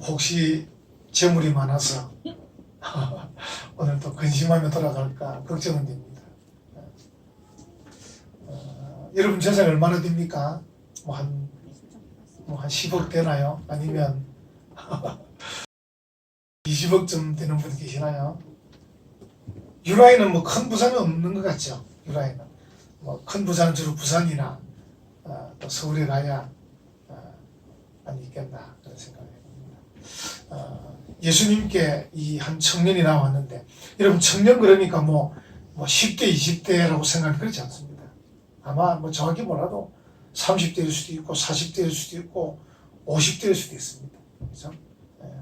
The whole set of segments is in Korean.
혹시 재물이 많아서 오늘 또 근심하며 돌아갈까 걱정은 됩니다. 여러분 재산이 얼마나 됩니까? 한 10억 되나요? 아니면 20억쯤 되는 분 계시나요? 유라이는 뭐 큰 부산은 없는 것 같죠? 유라이는 뭐 큰 부산은 주로 부산이나 또 서울에 가야 많이 있겠다 그런 생각이 듭니다. 예수님께 이 한 청년이 나왔는데, 여러분 청년 그러니까 뭐 10대 20대라고 생각이 그렇지 않습니다. 아마 뭐 정확히 몰라도 30대일 수도 있고 40대일 수도 있고 50대일 수도 있습니다. 그렇죠?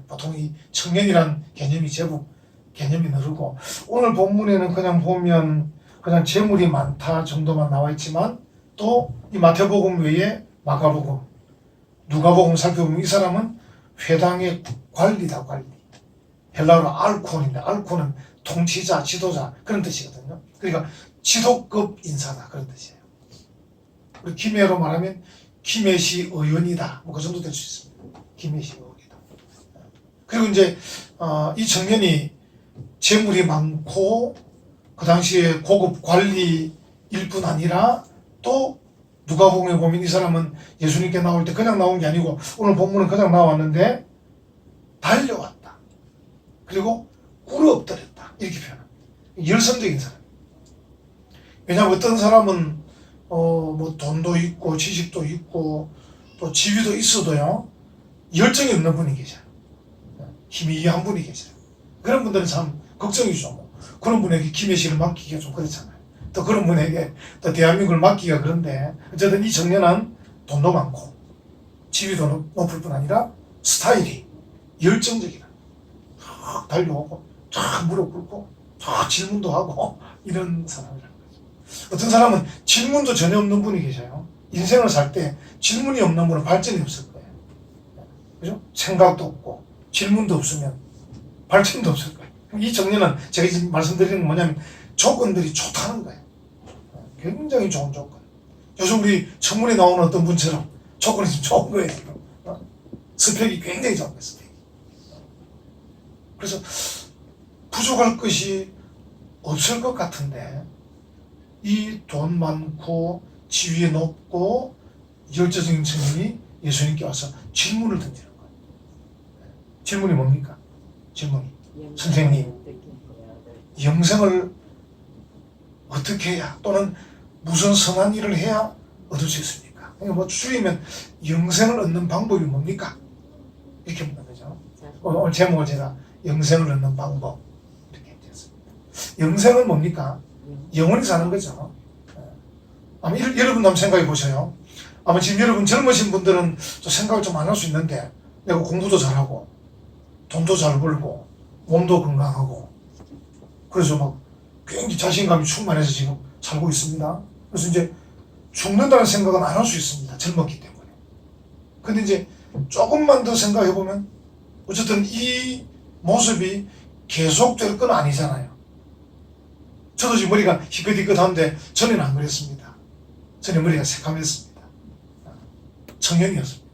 보통 이 청년이란 개념이 제법 개념이 느르고, 오늘 본문에는 그냥 보면 그냥 재물이 많다 정도만 나와 있지만, 또 이 마태복음 외에 마가복음, 누가복음 살펴보면 이 사람은 회당의 관리다, 관리. 헬라어로 알코인데, 알코는 통치자, 지도자 그런 뜻이거든요. 그러니까 지도급 인사다 그런 뜻이에요. 우리 김해로 말하면 김해시 의원이다, 뭐 그 정도 될 수 있습니다. 김해시 의원이다. 그리고 이제 이 청년이 재물이 많고 그 당시에 고급 관리일 뿐 아니라, 또 누가복음에 보면 이 사람은 예수님께 나올 때 그냥 나온 게 아니고, 오늘 본문은 그냥 나왔는데 달려왔다. 그리고 꿇어 엎드렸다. 이렇게 표현합니다. 열성적인 사람. 왜냐하면 어떤 사람은 뭐 돈도 있고 지식도 있고 또 지위도 있어도요, 열정이 없는 분이 계셔요. 희미한 분이 계셔요. 그런 분들은 참 걱정이죠. 뭐. 그런 분에게 김해시를 맡기기가 좀 그렇잖아요. 또 그런 분에게 또 대한민국을 맡기기가 그런데, 어쨌든 이 청년은 돈도 많고 지위도 높을 뿐 아니라 스타일이 열정적이다. 쫙 달려오고 쫙 무릎 꿇고 쫙 질문도 하고 이런 사람이라는 거죠. 어떤 사람은 질문도 전혀 없는 분이 계셔요. 인생을 살 때 질문이 없는 분은 발전이 없을 거예요. 그죠? 생각도 없고 질문도 없으면 발전도 없을 거예요. 이 청년은 제가 지금 말씀드리는 건 뭐냐면 조건들이 좋다는 거예요. 굉장히 좋은 조건. 요즘 우리 청문회 나오는 어떤 분처럼 조건이 좀 좋은 거예요. 지금. 스펙이 굉장히 좋은 거예요. 스펙이. 그래서 부족할 것이 없을 것 같은데, 이 돈 많고 지위에 높고 열정적인 청년이 예수님께 와서 질문을 던지는 거예요. 질문이 뭡니까? 질문이, 선생님, 영생을 어떻게 해야, 또는 무슨 선한 일을 해야 얻을 수 있습니까? 그러니까 뭐 줄이면 영생을 얻는 방법이 뭡니까? 이렇게 묻는 거죠. 오늘 제목을 제가 영생을 얻는 방법 이렇게 했습니다. 영생은 뭡니까? 영원히 사는 거죠. 아마 여러분도 한번 생각해 보세요. 아마 지금 여러분 젊으신 분들은 또 생각을 좀 안 할 수 있는데, 내가 공부도 잘하고 돈도 잘 벌고 몸도 건강하고 그래서 막 굉장히 자신감이 충만해서 지금 살고 있습니다. 그래서 이제 죽는다는 생각은 안 할 수 있습니다. 젊었기 때문에. 근데 이제 조금만 더 생각해 보면 어쨌든 이 모습이 계속될 건 아니잖아요. 저도 지금 머리가 희끗희끗한데 전에는 안 그랬습니다. 전에 머리가 새카맸습니다. 청년이었습니다.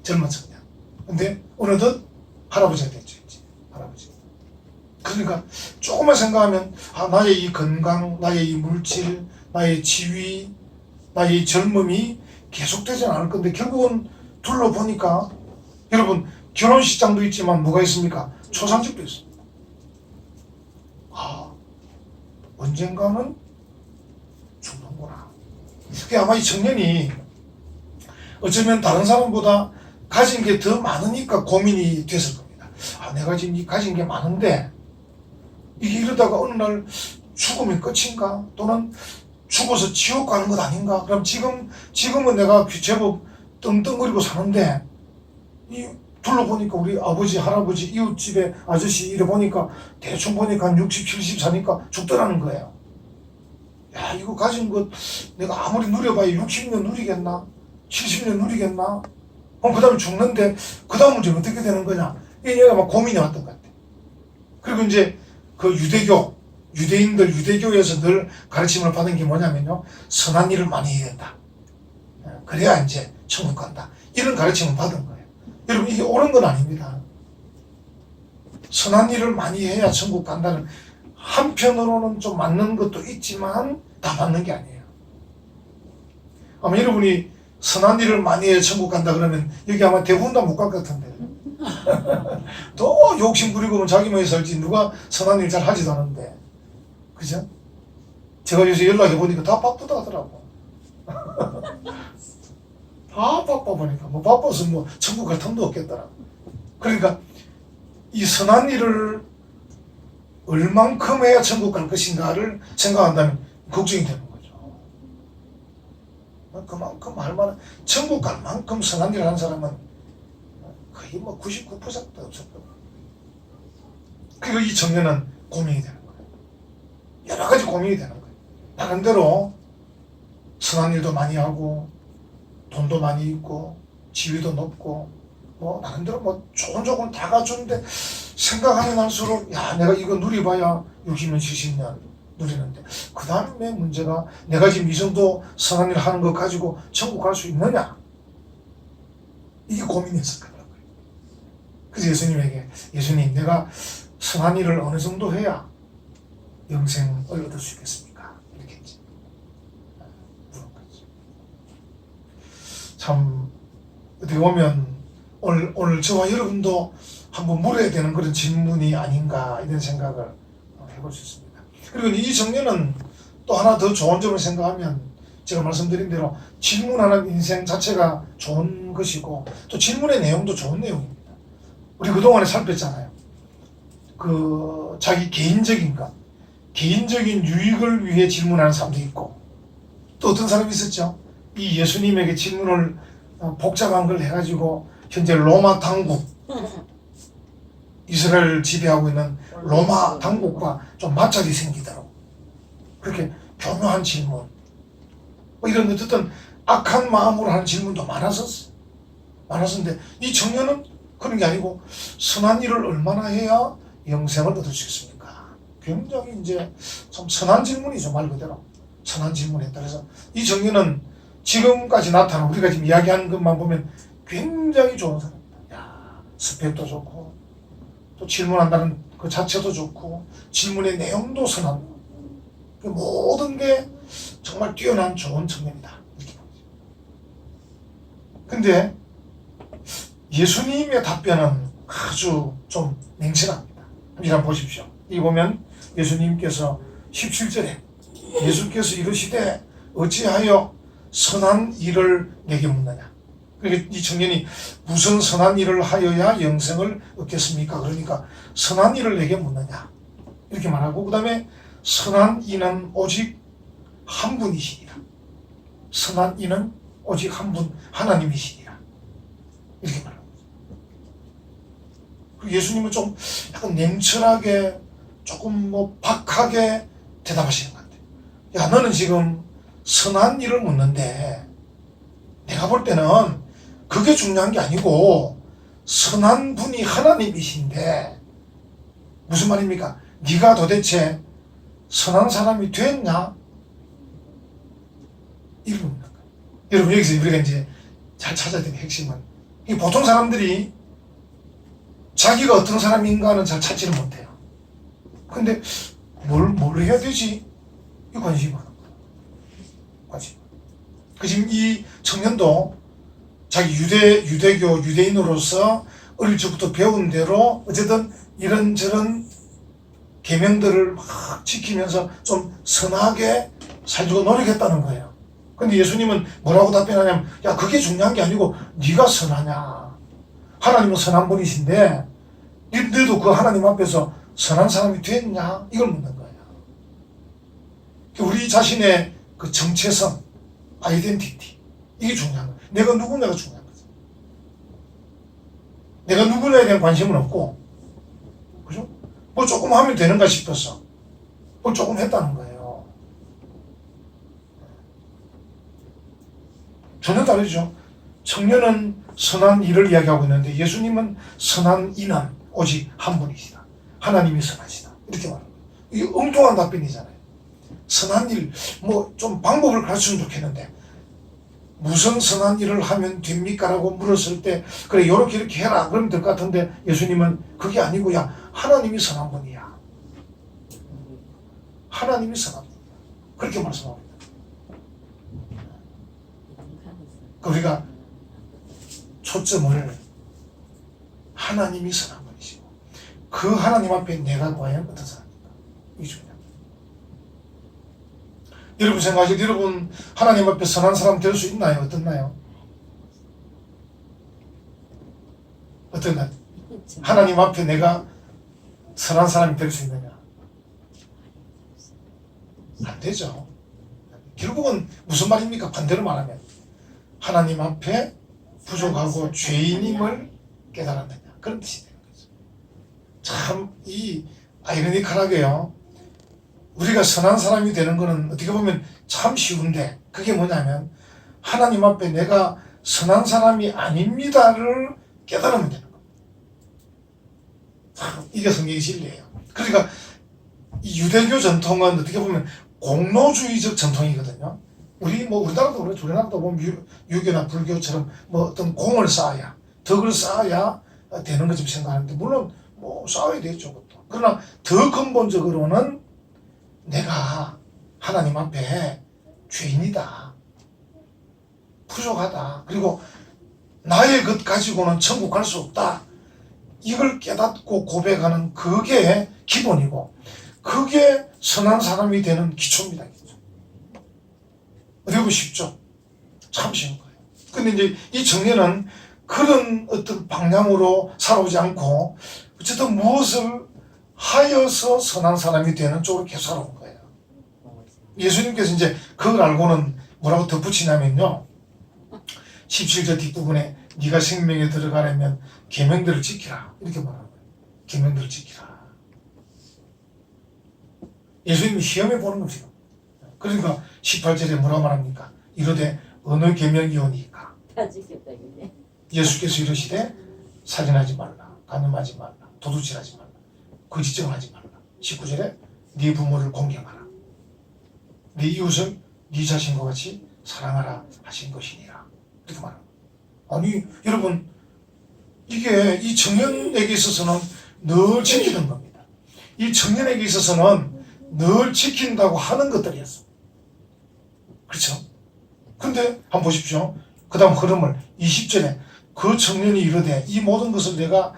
젊은 청년. 근데 어느덧 할아버지가 됐죠. 이제 할아버지. 그러니까 조금만 생각하면 나의 이 건강, 나의 이 물질, 나의 지위, 나의 이 젊음이 계속되지는 않을 건데, 결국은 둘러보니까 여러분 결혼식장도 있지만 뭐가 있습니까? 초상집도 있습니다. 언젠가는 죽는구나. 그게 아마 이 청년이 어쩌면 다른 사람보다 가진 게 더 많으니까 고민이 됐을 겁니다. 내가 지금 가진 게 많은데 이게 이러다가 어느 날 죽으면 끝인가? 또는 죽어서 지옥 가는 것 아닌가? 그럼 지금은 내가 제법 떵떵거리고 사는데, 이 둘러보니까 우리 아버지, 할아버지, 이웃집에 아저씨 이래 보니까 대충 보니까 한 60, 70 사니까 죽더라는 거예요. 야, 이거 가진 것 내가 아무리 누려봐야 60년 누리겠나? 70년 누리겠나? 그 다음에 죽는데 그 다음은 이제 어떻게 되는 거냐? 이게 내가 막 고민이 왔던 것 같아. 그리고 이제 그 유대교에서 늘 가르침을 받은 게 뭐냐면요, 선한 일을 많이 해야 된다. 그래야 이제 천국 간다. 이런 가르침을 받은 거예요. 여러분, 이게 옳은 건 아닙니다. 선한 일을 많이 해야 천국 간다는 한편으로는 좀 맞는 것도 있지만 다 맞는 게 아니에요. 아마 여러분이 선한 일을 많이 해야 천국 간다 그러면 여기 아마 대부분 다 못 갈 것 같은데 또 욕심 부리고 자기만이 살지 누가 선한 일 잘 하지도 않은데, 그죠? 제가 요새 연락해 보니까 다 바쁘다 하더라고. 다 바빠 보니까 뭐 바빠서 뭐 천국 갈 틈도 없겠더라고. 그러니까 이 선한 일을 얼만큼 해야 천국 갈 것인가를 생각한다면 걱정이 되는 거죠. 그만큼 할 만한, 천국 갈 만큼 선한 일을 하는 사람은 거의 뭐 99%도 없을 거예요. 그리고 이 청년은 고민이 되는 거예요. 여러 가지 고민이 되는 거예요. 나름대로 선한 일도 많이 하고 돈도 많이 있고 지위도 높고 뭐 나름대로 뭐 좋은 조건 다 갖추는데 생각하면 할수록 야 내가 이거 누려봐야 60년 70년 누리는데 그 다음에 문제가 내가 지금 이 정도 선한 일 하는 거 가지고 천국 갈 수 있느냐, 이게 고민이었을 거예요. 그래서 예수님 내가 선한 일을 어느 정도 해야 영생을 얻을 수 있겠습니까? 이렇게 이제 물은 거죠. 참 어떻게 보면 오늘 저와 여러분도 한번 물어야 되는 그런 질문이 아닌가 이런 생각을 해볼 수 있습니다. 그리고 이 청년은 또 하나 더 좋은 점을 생각하면 제가 말씀드린 대로 질문하는 인생 자체가 좋은 것이고 또 질문의 내용도 좋은 내용입니다. 우리 그동안에 살폈잖아요. 자기 개인적인 유익을 위해 질문하는 사람도 있고 또 어떤 사람이 있었죠. 이 예수님에게 질문을 복잡한 걸 해가지고 현재 로마 당국, 이스라엘 지배하고 있는 로마 당국과 좀 마찰이 생기더라고. 그렇게 교묘한 질문, 뭐 이런 어쨌든 악한 마음으로 하는 질문도 많았었는데 이 청년은 그런 게 아니고 선한 일을 얼마나 해야 영생을 얻을 수 있습니까? 굉장히 이제 참 선한 질문이죠. 말 그대로 선한 질문에 따라서 이 청년은 지금까지 나타난 우리가 지금 이야기하는 것만 보면 굉장히 좋은 사람입니다. 야, 스펙도 좋고 또 질문한다는 그 자체도 좋고 질문의 내용도 선하고 모든 게 정말 뛰어난 좋은 청년이다 이렇게 보죠. 근데 예수님의 답변은 아주 좀 냉철합니다. 한번 보십시오. 이 보면 예수님께서 17절에 예수께서 이르시되 어찌하여 선한 일을 내게 묻느냐. 그러니까 이 청년이 무슨 선한 일을 하여야 영생을 얻겠습니까? 그러니까 선한 일을 내게 묻느냐 이렇게 말하고 그 다음에 선한 이는 오직 한 분이시니라. 선한 이는 오직 한 분 하나님이시니라 이렇게 말합니다. 예수님은 좀 약간 냉철하게 조금 뭐 박하게 대답하시는 것 같아요. 야 너는 지금 선한 일을 묻는데 내가 볼 때는 그게 중요한 게 아니고 선한 분이 하나님이신데 무슨 말입니까? 네가 도대체 선한 사람이 됐냐? 이걸 묻는 거예요. 여러분 여기서 우리가 이제 잘 찾아야 되는 핵심은 보통 사람들이 자기가 어떤 사람인가는 잘 찾지를 못해요. 근데 뭘 해야 되지? 이 관심이 많은 거예요. 관심. 지금 이 청년도 자기 유대교 유대인으로서 어릴 적부터 배운 대로 어쨌든 이런저런 계명들을 막 지키면서 좀 선하게 살려고 노력했다는 거예요. 근데 예수님은 뭐라고 답변하냐면 야 그게 중요한 게 아니고 네가 선하냐. 하나님은 선한 분이신데 너도 그 하나님 앞에서 선한 사람이 됐냐? 이걸 묻는 거예요. 우리 자신의 그 정체성, 아이덴티티 이게 중요한 거예요. 내가 누구냐가 중요한 거죠. 내가 누구냐에 대한 관심은 없고 그죠? 뭐 조금 하면 되는가 싶어서 뭘 조금 했다는 거예요. 전혀 다르죠. 청년은 선한 일을 이야기하고 있는데 예수님은 선한 이는 오직 한 분이시다. 하나님이 선하시다. 이렇게 말합니다. 이게 엉뚱한 답변이잖아요. 선한 일, 뭐 좀 방법을 가르치면 좋겠는데 무슨 선한 일을 하면 됩니까? 라고 물었을 때 그래 요렇게 이렇게 해라 그러면 될 것 같은데 예수님은 그게 아니고 야 하나님이 선한 분이야. 하나님이 선한 분이야. 그렇게 말씀합니다. 우리가 초점을 하나님이 선한 분이시고 그 하나님 앞에 내가 과연 어떤 사람입니까? 이게 중요합니다. 여러분 생각하실 여러분 하나님 앞에 선한 사람 될 수 있나요? 어떻나요? 어떤가요? 하나님 앞에 내가 선한 사람이 될 수 있느냐? 안 되죠. 결국은 무슨 말입니까? 반대로 말하면 하나님 앞에 부족하고 죄인임을 깨달았느냐 그런 뜻이 되는 거죠. 참 이 아이러니컬하게요. 우리가 선한 사람이 되는 것은 어떻게 보면 참 쉬운데 그게 뭐냐면 하나님 앞에 내가 선한 사람이 아닙니다를 깨달으면 되는 거예요. 참 이게 성경의 진리예요. 그러니까 이 유대교 전통은 어떻게 보면 공로주의적 전통이거든요. 우리나라도 그래. 우리나라도 보면 유교나 불교처럼 어떤 공을 쌓아야 덕을 쌓아야 되는 것처럼 생각하는데 물론 쌓아야 되죠. 그것도. 그러나 더 근본적으로는 내가 하나님 앞에 죄인이다. 부족하다. 그리고 나의 것 가지고는 천국 갈 수 없다. 이걸 깨닫고 고백하는 그게 기본이고 그게 선한 사람이 되는 기초입니다. 어떻게 보면 쉽죠? 참 쉬운 거예요. 근데 이제 이 청년은 그런 어떤 방향으로 살아오지 않고 어쨌든 무엇을 하여서 선한 사람이 되는 쪽으로 계속 살아온 거예요. 예수님께서 이제 그걸 알고는 뭐라고 덧붙이냐면요. 17절 뒷부분에 네가 생명에 들어가려면 계명들을 지키라. 이렇게 말하는 거예요. 계명들을 지키라. 예수님이 시험해 보는 겁니다. 그러니까 18절에 뭐라고 말합니까? 이르되 어느 계명이오니까 예수께서 이르시되 살인하지 말라, 간음하지 말라, 도둑질하지 말라, 거짓증을 하지 말라. 19절에 네 부모를 공경하라, 네 이웃을 네 자신과 같이 사랑하라 하신 것이니라. 이렇게 말합니다. 아니 여러분 이게 이 청년에게 있어서는 늘 지키는 겁니다. 이 청년에게 있어서는 늘 지킨다고 하는 것들이었어. 그렇죠? 근데 한번 보십시오. 그 다음 흐름을 20절에 그 청년이 이르되 이 모든 것을 내가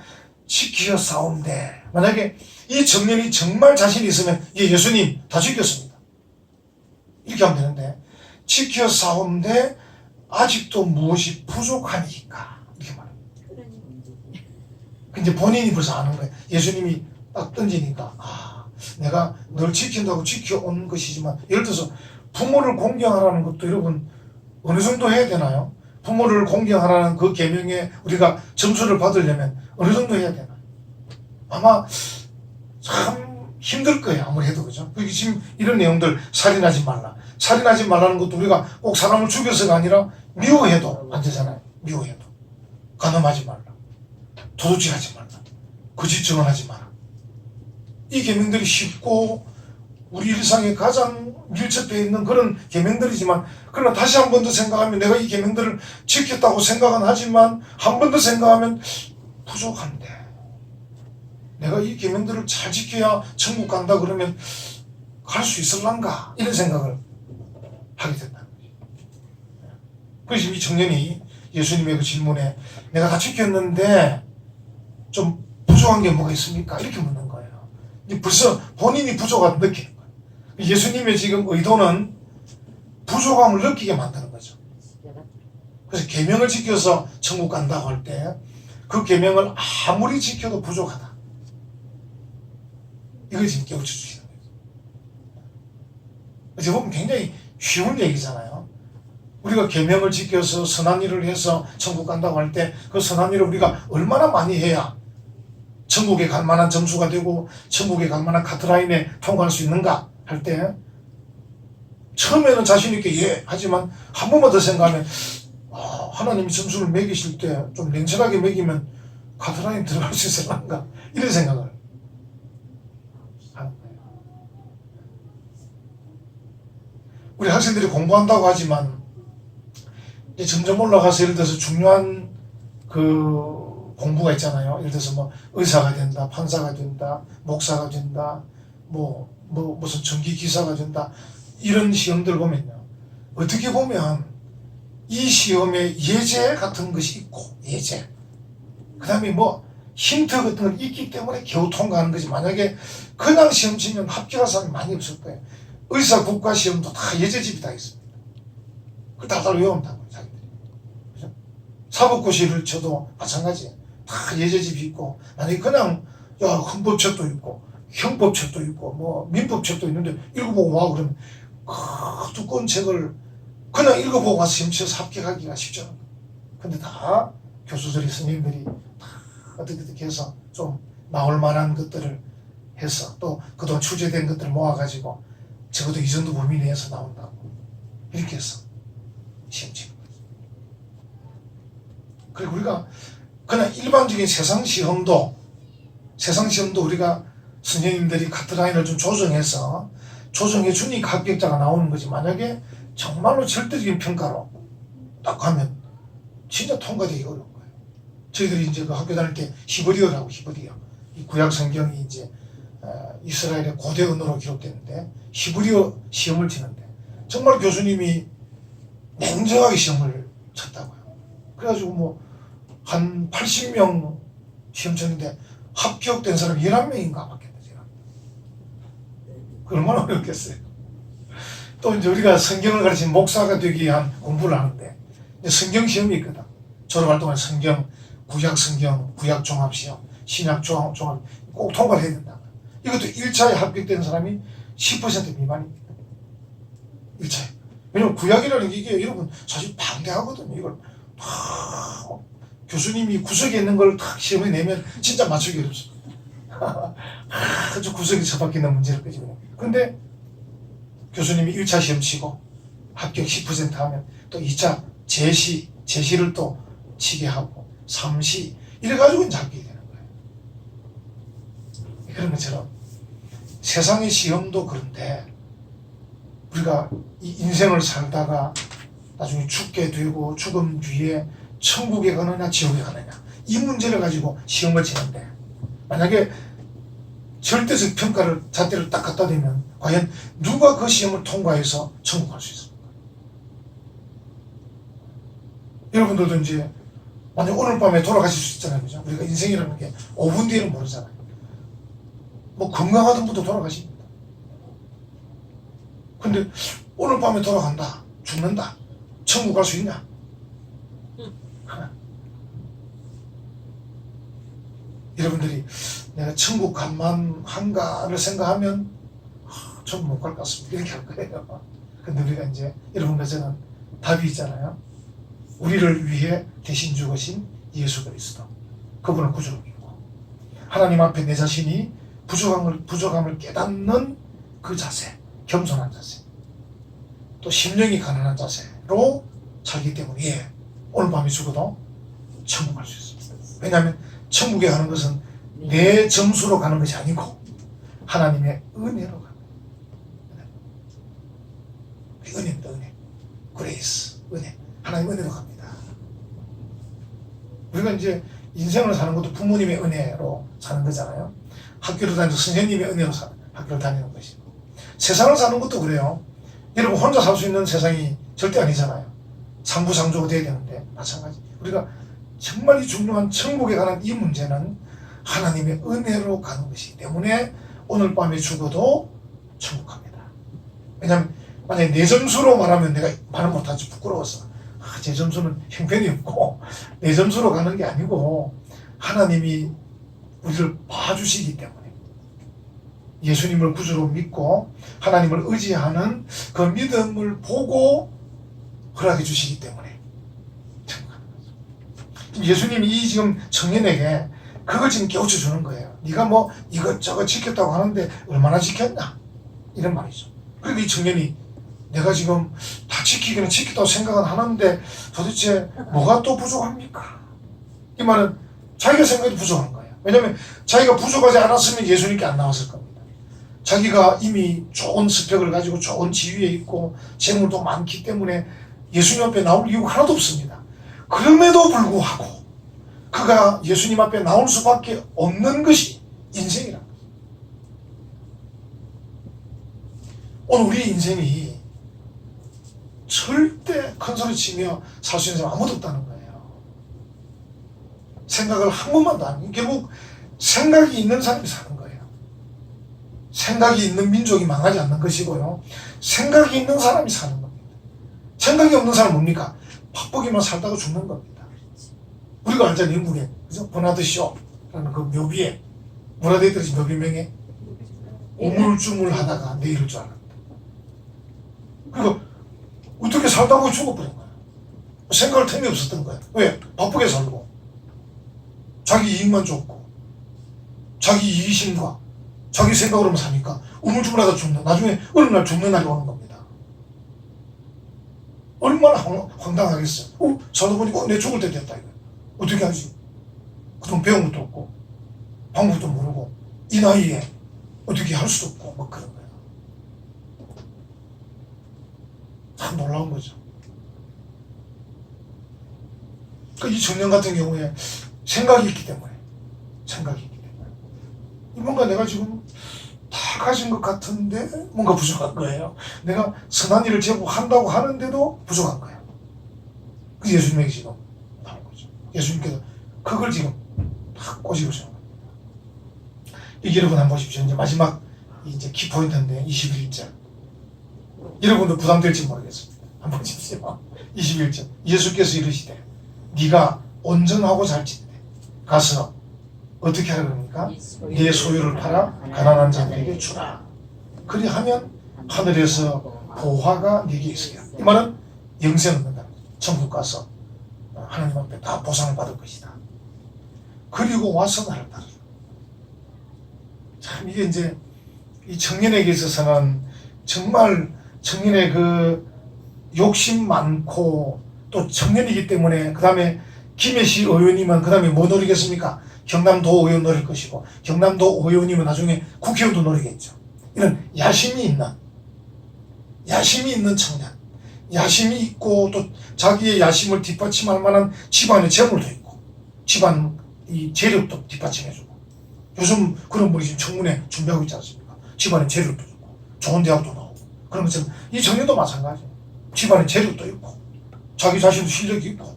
지키어 싸운데, 만약에 이 청년이 정말 자신이 있으면 예수님 다 지켰습니다. 이렇게 하면 되는데 지키어 싸운데 아직도 무엇이 부족하니까 이렇게 말합니다. 근데 본인이 벌써 아는 거예요. 예수님이 딱 던지니까 내가 널 지킨다고 지켜온 것이지만, 예를 들어서 부모를 공경하라는 것도 여러분 어느 정도 해야 되나요? 부모를 공경하라는 그 계명에 우리가 점수를 받으려면 어느 정도 해야 되나요? 아마 참 힘들 거예요. 아무리 해도. 그죠? 지금 이런 내용들, 살인하지 말라. 살인하지 말라는 것도 우리가 꼭 사람을 죽여서가 아니라 미워해도 안 되잖아요. 미워해도. 간음하지 말라. 도둑질하지 말라. 거짓 증언하지 마라. 이 계명들이 쉽고 우리 일상에 가장 밀접해 있는 그런 계명들이지만, 그러나 다시 한 번 더 생각하면 내가 이 계명들을 지켰다고 생각은 하지만 한 번 더 생각하면 부족한데, 내가 이 계명들을 잘 지켜야 천국 간다 그러면 갈 수 있을란가, 이런 생각을 하게 된다는 거죠. 그래서 이 청년이 예수님의 그 질문에 내가 다 지켰는데 좀 부족한 게 뭐가 있습니까? 이렇게 묻는 거예요. 벌써 본인이 부족함을 느끼는 거예요. 예수님의 지금 의도는 부족함을 느끼게 만드는 거죠. 그래서 계명을 지켜서 천국 간다고 할 때 그 계명을 아무리 지켜도 부족하다, 이걸 지금 깨우쳐 주시는 거예요. 어떻게 보면 굉장히 쉬운 얘기잖아요. 우리가 계명을 지켜서 선한 일을 해서 천국 간다고 할 때 그 선한 일을 우리가 얼마나 많이 해야 천국에 갈 만한 점수가 되고 천국에 갈 만한 카트라인에 통과할 수 있는가 할 때 처음에는 자신 있게 예 하지만 한 번만 더 생각하면 하나님이 점수를 매기실 때 좀 냉철하게 매기면 카트라인 들어갈 수 있을까, 이런 생각을 하는 거예요. 우리 학생들이 공부한다고 하지만 이제 점점 올라가서 예를 들어서 중요한 그 공부가 있잖아요. 예를 들어서 뭐 의사가 된다, 판사가 된다, 목사가 된다, 무슨 전기 기사가 된다, 이런 시험들 보면요, 어떻게 보면 이 시험에 예제 같은 것이 있고, 예제, 그 다음에 뭐 힌트 같은 건 있기 때문에 겨우 통과하는 거지. 만약에 그냥 시험 치면 합격할 사람이 많이 없을 거예요. 의사 국가 시험도 다 예제집이 다 있습니다. 그걸 다들 외운다고요, 자기들이. 그죠? 사법고시를 쳐도 마찬가지예요. 다 예제집이 있고, 만약에 그냥 헌법책도 있고 형법책도 있고 뭐 민법책도 있는데 읽어보고 와 그러면 그 두꺼운 책을 그냥 읽어보고 와서 시험 쳐서 합격하기가 쉽죠. 근데 다 교수들이, 선생님들이 다 어떻게 해서 좀 나올 만한 것들을 해서 또 그동안 출제된 것들을 모아가지고 적어도 이 정도 범위 내에서 나온다고 이렇게 해서 시험 치는 거죠. 그리고 우리가 그냥 일반적인 세상 시험도 우리가 선생님들이 카트라인을 좀 조정해 주니까 합격자가 나오는 거지. 만약에 정말로 절대적인 평가로 딱 하면 진짜 통과되기 어려운 거예요. 저희들이 이제 그 학교 다닐 때 히브리어라고, 히브리어. 이 구약 성경이 이제 이스라엘의 고대 언어로 기록됐는데 히브리어 시험을 치는데 정말 교수님이 냉정하게 시험을 쳤다고요. 그래가지고 뭐 한 80명 시험 쳤는데 합격된 사람이 11명인가 받겠다, 제가. 얼마나 어렵겠어요. 또 이제 우리가 성경을 가르치는 목사가 되기 위한 공부를 하는데, 이제 성경 시험이 있거든. 졸업할 동안 성경, 구약 성경, 구약 종합시험, 신약 종합, 꼭 통과를 해야 된다. 이것도 1차에 합격된 사람이 10% 미만입니다. 1차에. 왜냐면 구약이라는 게 이게 여러분 사실 방대하거든요. 이걸 다 교수님이 구석에 있는 걸 탁 시험에 내면 진짜 맞추기 어렵습니다. 아주 구석에 처박히는 문제를 끄집어내요. 그런데 교수님이 1차 시험 치고 합격 10% 하면 또 2차 제시를 또 치게 하고 3시 이래가지고 이제 합격이 되는 거예요. 그런 것처럼 세상의 시험도 그런데 우리가 이 인생을 살다가 나중에 죽게 되고 죽음 뒤에 천국에 가느냐 지옥에 가느냐 이 문제를 가지고 시험을 치는데, 만약에 절대적 평가를 잣대를 딱 갖다 대면 과연 누가 그 시험을 통과해서 천국 갈 수 있습니까? 여러분들도 이제 만약 오늘 밤에 돌아가실 수 있잖아요, 그죠? 우리가 인생이라는 게 5분 뒤에는 모르잖아요. 뭐 건강하던 분도 돌아가십니다. 근데 오늘 밤에 돌아간다, 죽는다, 천국 갈 수 있냐? 여러분들이 내가 천국 갈만 한가를 생각하면 천국 못 갈 것 같습니다, 이렇게 할 거예요. 근데 우리가 이제 여러분과 저는 답이 있잖아요. 우리를 위해 대신 죽으신 예수 그리스도, 그분을 구주로 믿고 하나님 앞에 내 자신이 부족함을 깨닫는 그 자세, 겸손한 자세, 또 심령이 가난한 자세로 살기 때문에 오늘 밤에 죽어도 천국 갈 수 있습니다. 왜냐하면 천국에 가는 것은 내 점수로 가는 것이 아니고 하나님의 은혜로 가는 거예요. 은혜입니다. 은혜. 그레이스, 은혜. 하나님 은혜로 갑니다. 우리가 이제 인생을 사는 것도 부모님의 은혜로 사는 거잖아요. 학교를 다니면서 선생님의 은혜로 학교를 다니는 것이고, 세상을 사는 것도 그래요. 여러분 혼자 살 수 있는 세상이 절대 아니잖아요. 상부상조가 돼야 되는데 마찬가지. 우리가 정말 이 중요한 천국에 관한 이 문제는 하나님의 은혜로 가는 것이기 때문에 오늘 밤에 죽어도 천국 갑니다. 왜냐하면 만약에 내 점수로 말하면 내가 말을 못하지, 부끄러워서 제 점수는 형편이 없고 내 점수로 가는 게 아니고 하나님이 우리를 봐주시기 때문에 예수님을 구주로 믿고 하나님을 의지하는 그 믿음을 보고 허락해 주시기 때문에 예수님이 이 지금 청년에게 그걸 지금 깨우쳐 주는 거예요. 네가 뭐 이것저것 지켰다고 하는데 얼마나 지켰냐, 이런 말이죠. 그러니까 이 청년이 내가 지금 다 지키기는 지켰다고 생각은 하는데 도대체 뭐가 또 부족합니까? 이 말은 자기가 생각해도 부족한 거예요. 왜냐하면 자기가 부족하지 않았으면 예수님께 안 나왔을 겁니다. 자기가 이미 좋은 스펙을 가지고 좋은 지위에 있고 재물도 많기 때문에 예수님 앞에 나올 이유가 하나도 없습니다. 그럼에도 불구하고 그가 예수님 앞에 나올 수밖에 없는 것이 인생이란 거죠. 오늘 우리 인생이 절대 큰 소리 치며 살 수 있는 사람 아무도 없다는 거예요. 생각을 한 번만도 안 해요. 결국 생각이 있는 사람이 사는 거예요. 생각이 있는 민족이 망하지 않는 것이고요. 생각이 있는 사람이 사는 겁니다. 생각이 없는 사람은 뭡니까? 바쁘기만 살다가 죽는 겁니다. 우리가 알잖아요. 영국에 그죠? 버나드 쇼라는 그 묘비에 문화대에 떨어진 묘비명에 우물쭈물 하다가 내일을 줄 알았다. 그러니까 어떻게 살다가 죽어버린 거야. 생각할 틈이 없었던 거야. 왜? 바쁘게 살고 자기 이익만 쫓고 자기 이기심과 자기 생각으로만 사니까 우물쭈물하다 죽는, 나중에 어느 날 죽는 날이 오는 겁니다. 얼마나 황당하겠어요. 살다 보니까 내 죽을 때 됐다 이거. 어떻게 하지? 그동안 배운 것도 없고 방법도 모르고 이 나이에 어떻게 할 수도 없고 뭐 그런 거예요. 참 놀라운 거죠. 이 청년 같은 경우에 생각이 있기 때문에 뭔가 내가 지금 다 가진 것 같은데 뭔가 부족한 거예요. 내가 선한 일을 제법 한다고 하는데도 부족한 거예요. 그 예수님에게 지금 나온 거죠. 예수님께서 그걸 지금 딱 꼬집으시는 겁니다. 이 여러분 한번 보십시오. 이제 마지막 이제 키포인트인데 21절. 여러분도 부담될지 모르겠습니다. 한번 보십시오. 21절. 예수께서 이르시되 네가 온전하고 잘지되 가서 어떻게 하라 그럽니까? 네 소유를 팔아 가난한 자들에게 주라. 그리하면 하늘에서 보화가 네게 있으리라. 이 말은 영생 얻는다. 천국 가서 하나님 앞에 다 보상을 받을 것이다. 그리고 와서 나를 따르라. 참 이게 이제 이 청년에게 있어서는 정말 청년의 그 욕심 많고 또 청년이기 때문에 그 다음에 김혜시 의원님은 그 다음에 뭐 노리겠습니까? 경남도 의원 노릴 것이고 경남도 의원님은 나중에 국회의원도 노리겠죠. 이런 야심이 있는 청년, 야심이 있고 또 자기의 야심을 뒷받침할 만한 집안의 재물도 있고 집안 이 재력도 뒷받침해주고 요즘 그런 분이 지금 청문회 준비하고 있지 않습니까? 집안의 재력도 있고 좋은 대학도 나오고 그런 것처럼 이 청년도 마찬가지예요. 집안의 재력도 있고 자기 자신도 실력이 있고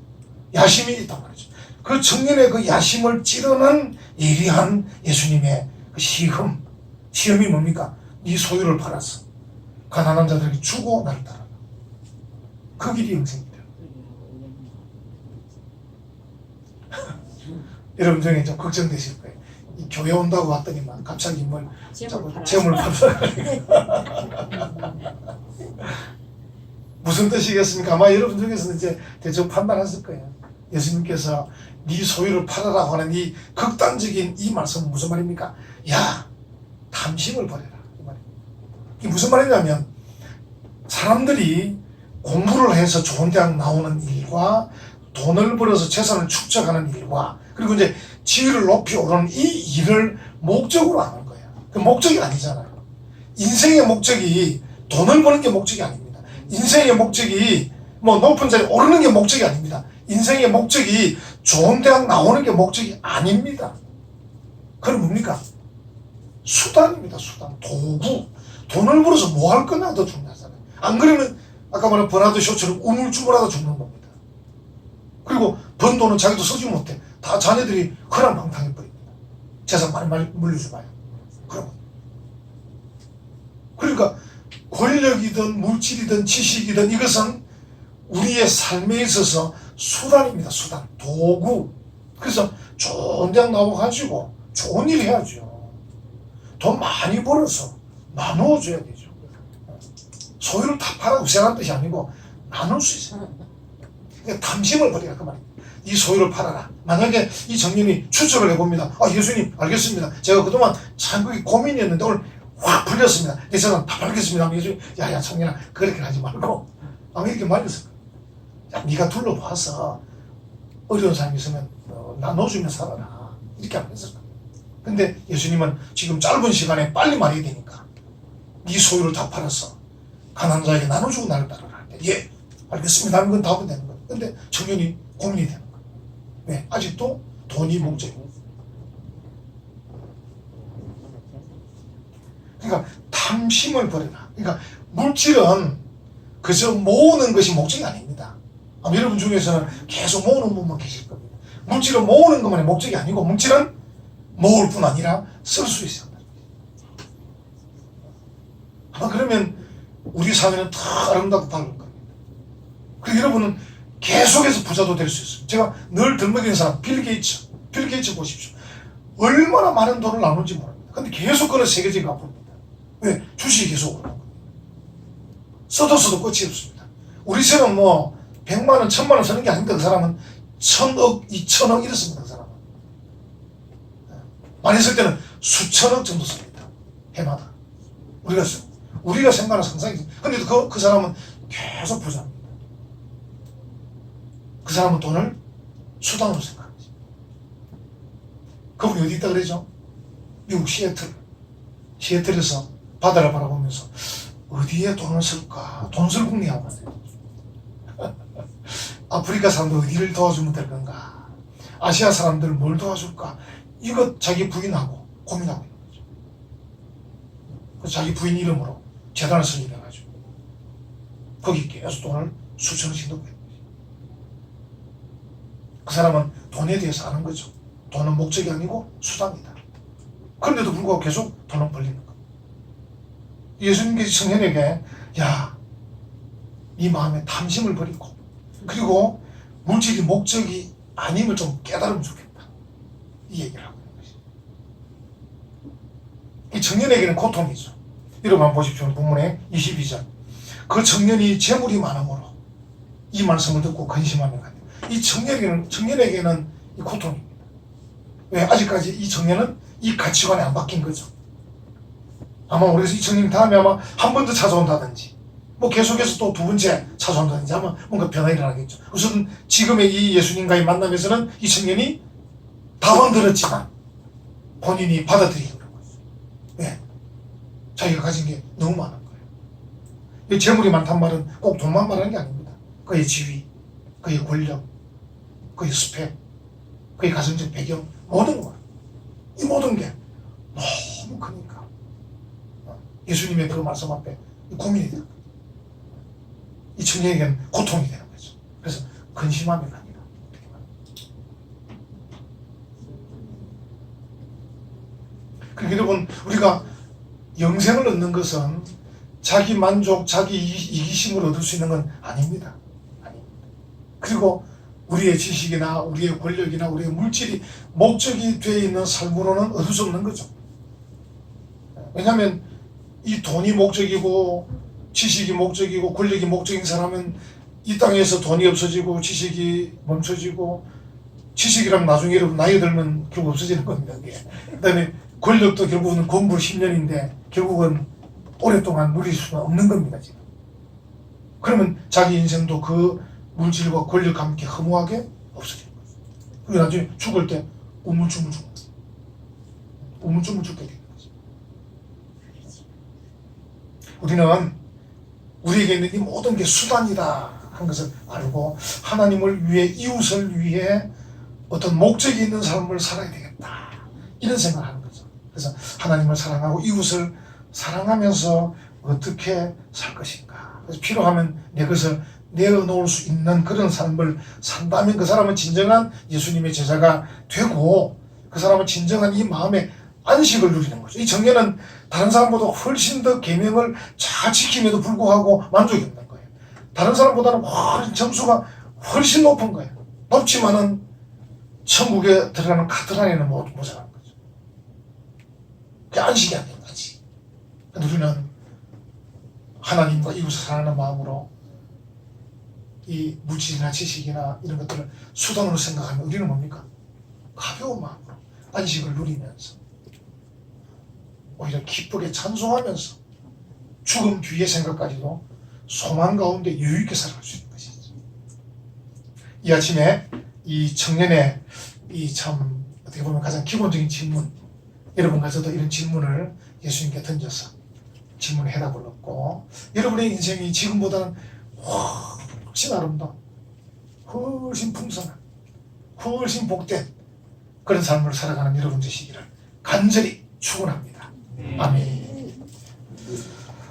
야심이 있단 말이죠. 그 청년의 그 야심을 찌르는 예리한 예수님의 그 시험이 뭡니까? 네 소유를 팔아서 가난한 자들에게 주고 나를 따르라. 그 길이 영생입니다. 여러분 중에 좀 걱정되실 거예요. 이 교회 온다고 왔더니만 갑자기 뭘 재물 팔아 무슨 뜻이겠습니까? 아마 여러분 중에서는 이제 대충 판단하실 거예요. 예수님께서 네 소유를 팔아라고 하는 이 극단적인 이 말씀은 무슨 말입니까? 야, 탐심을 버려라. 이 말입니다. 이게 무슨 말이냐면 사람들이 공부를 해서 좋은 대학 나오는 일과 돈을 벌어서 재산을 축적하는 일과 그리고 이제 지위를 높이 오르는 이 일을 목적으로 하는 거예요. 그 목적이 아니잖아요. 인생의 목적이 돈을 버는 게 목적이 아닙니다. 인생의 목적이 뭐 높은 자리에 오르는 게 목적이 아닙니다. 인생의 목적이 좋은 대학 나오는 게 목적이 아닙니다. 그럼 뭡니까? 수단입니다. 수단. 도구. 돈을 벌어서 뭐 할 거냐 더 중요하잖아요. 안 그러면 아까 말한 버나드 쇼처럼 우물쭈물하다 죽는 겁니다. 그리고 번 돈은 자기도 쓰지 못해. 다 자녀들이 허랑방탕해버립니다. 재산 많이 물려줘봐요. 그러면. 그러니까 권력이든 물질이든 지식이든 이것은 우리의 삶에 있어서 수단입니다. 수단. 도구. 그래서 좋은 대학 나와가지고 좋은 일 해야죠. 돈 많이 벌어서 나누어줘야 되죠. 소유를 다 팔아 없애라는 뜻이 아니고 나눌 수 있어요. 그러니까 탐심을 버리라 그 말입니다. 이 소유를 팔아라. 만약에 이 청년이 추측을 해봅니다. 아 예수님 알겠습니다. 제가 그동안 참 그게 고민이었는데 오늘 확 풀렸습니다. 내 재산 다 팔겠습니다. 예수님 야야 청년아 그렇게 하지 말고 아마 이렇게 말했을 거예요. 야 네가 둘러봐서 어려운 사람이 있으면 나눠주면 살아라. 이렇게 안 했을 거예요. 근데 예수님은 지금 짧은 시간에 빨리 말해야 되니까 네 소유를 다 팔아서 가난한 자에게 나눠주고 나를 따르라. 예 알겠습니다 하면 그건 답은 되는 거예요. 근데 청년이 고민이 되는 거예요. 왜? 아직도 돈이 목적입니다. 그러니까 탐심을 버려라. 그러니까 물질은 그저 모으는 것이 목적이 아닙니다. 아마 여러분 중에서는 계속 모으는 분만 계실 겁니다. 물질은 모으는 것만이 목적이 아니고 물질은 모을 뿐 아니라 쓸 수 있어요. 아마 그러면 우리 사회는 더 아름답고 밝을 겁니다. 그리고 여러분은 계속해서 부자도 될 수 있어요. 제가 늘 들먹이는 사람 빌 게이츠 보십시오. 얼마나 많은 돈을 나누는지 모릅니다. 근데 계속 그는 세계적인 가부입니다. 왜? 주식이 계속 오르는 겁니다. 써도 끝이 없습니다. 우리처럼 뭐 100만 원, 1000만 원 쓰는 게 아닙니다. 그 사람은 1000억, 2000억 이렇습니다. 그 사람은. 많이 쓸 때는 수천억 정도 씁니다. 해마다. 우리가 생각하는 상상이지. 근데 그 사람은 계속 부자입니다. 그 사람은 돈을 수단으로 생각하지. 그분이 어디 있다 그러죠? 미국 시애틀에서 바다를 바라보면서 어디에 돈을 쓸까? 돈을 궁리하고 있어요. 아프리카 사람들 어디를 도와주면 될 건가? 아시아 사람들 뭘 도와줄까? 이거 자기 부인하고 고민하고 있는 거죠. 그래서 자기 부인 이름으로 재단을 설립해가지고 거기 계속 돈을 수천원씩 넣고 있는 거죠. 그 사람은 돈에 대해서 아는 거죠. 돈은 목적이 아니고 수단이다. 그런데도 불구하고 계속 돈을 벌리는 거예요. 예수님께서 청년에게 야, 네 마음에 탐심을 버리고 그리고 물질이 목적이 아님을 좀 깨달으면 좋겠다. 이 얘기를 하고 있는 것이죠. 이 청년에게는 고통이죠. 여러분 한번 보십시오. 본문의 22절. 그 청년이 재물이 많음으로 이 말씀을 듣고 근심하며 가니 이 청년에게는 이 고통입니다. 왜? 아직까지 이 청년은 이 가치관이 안 바뀐 거죠. 아마 그래서 이 청년이 다음에 아마 한 번 더 찾아온다든지 뭐 계속해서 또 두 번째 찾아온다든지 아마 뭔가 변화가 일어나겠죠. 우선 지금의 이 예수님과의 만남에서는 이 청년이 답은 들었지만 본인이 받아들이기 어려운 거죠. 왜? 자기가 가진 게 너무 많은 거예요. 이 재물이 많단 말은 꼭 돈만 말하는 게 아닙니다. 그의 지위, 그의 권력, 그의 스펙, 그의 가정적 배경, 모든 것. 이 모든 게 너무 크니까 예수님의 그 말씀 앞에 고민이 되는 거죠. 이 청년에게는 고통이 되는 거죠. 그래서 근심하며 갑니다. 그러니까 여러분, 우리가 영생을 얻는 것은 자기 만족, 자기 이기심을 얻을 수 있는 건 아닙니다. 그리고 우리의 지식이나 우리의 권력이나 우리의 물질이 목적이 되어 있는 삶으로는 얻을 수 없는 거죠. 왜냐하면 이 돈이 목적이고 지식이 목적이고 권력이 목적인 사람은 이 땅에서 돈이 없어지고 지식이 멈춰지고 지식이랑 나중에 여러분 나이 들면 결국 없어지는 겁니다. 그 다음에 권력도 결국은 건불 10년인데 결국은 오랫동안 누릴 수는 없는 겁니다. 지금. 그러면 자기 인생도 그 물질과 권력과 함께 허무하게 없어지는 거죠. 그리고 나중에 죽을 때 우물쭈물 죽는 거죠. 우물쭈물 죽게 되는 거죠. 우리는 우리에게 있는 이 모든 게 수단이다 한 것을 알고 하나님을 위해 이웃을 위해 어떤 목적이 있는 삶을 살아야 되겠다 이런 생각을 하는 거죠. 그래서 하나님을 사랑하고 이웃을 사랑하면서 어떻게 살 것인가. 그래서 필요하면 내 것을 내어놓을 수 있는 그런 삶을 산다면 그 사람은 진정한 예수님의 제자가 되고 그 사람은 진정한 이 마음의 안식을 누리는 거죠. 이 청년은 다른 사람보다 훨씬 더 계명을 잘 지킴에도 불구하고 만족이 없는 거예요. 다른 사람보다는 훨씬 점수가 훨씬 높은 거예요. 높지만은 천국에 들어가는 카드 안에는 모자란 거죠. 그게 안식이 안 되는 거지. 우리는 하나님과 이웃을 사랑하는 마음으로 이 물질이나 지식이나 이런 것들을 수단으로 생각하면 우리는 뭡니까? 가벼운 마음으로 안식을 누리면서 오히려 기쁘게 찬송하면서 죽음 뒤의 생각까지도 소망 가운데 여유있게 살아갈 수 있는 것이죠. 이 아침에 이 청년의 이 참 어떻게 보면 가장 기본적인 질문, 여러분과 저도 이런 질문을 예수님께 던져서 질문의 해답을 얻고 여러분의 인생이 지금보다는 훨씬 아름다운, 훨씬 풍성한, 훨씬 복된 그런 삶을 살아가는 여러분 되시기를 간절히 축원합니다. 아멘.